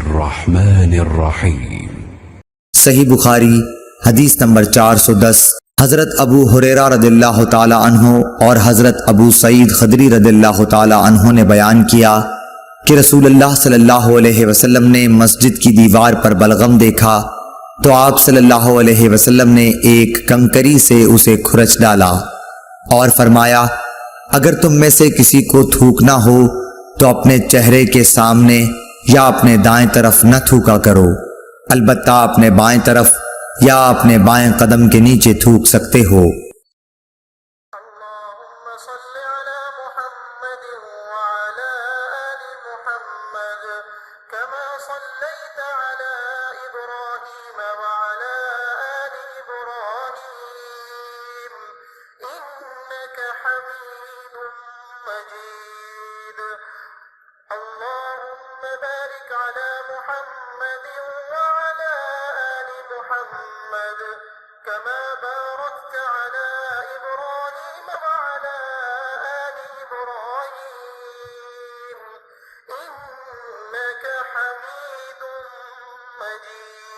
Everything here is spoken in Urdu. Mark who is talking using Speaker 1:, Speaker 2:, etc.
Speaker 1: الرحمن الرحیم۔
Speaker 2: صحیح بخاری حدیث نمبر 410۔ حضرت ابو ہریرہ رضی اللہ تعالی عنہ اور حضرت ابو سعید خدری رضی اللہ تعالی عنہ نے بیان کیا کہ رسول اللہ صلی اللہ علیہ وسلم نے مسجد کی دیوار پر بلغم دیکھا تو آپ صلی اللہ علیہ وسلم نے ایک کنکری سے اسے کھرچ ڈالا اور فرمایا، اگر تم میں سے کسی کو تھوکنا ہو تو اپنے چہرے کے سامنے یا اپنے دائیں طرف نہ تھوکا کرو، البتہ اپنے بائیں طرف یا اپنے بائیں قدم کے نیچے تھوک سکتے ہو۔
Speaker 3: اللهم صل على محمد وعلى آل محمد كما صليت على إبراهيم وعلى آل إبراهيم إنك حميد مجيد اللهم بارك على محمد وعلى آل محمد كما باركت على إبراهيم وعلى آل إبراهيم إنك حميد مجيد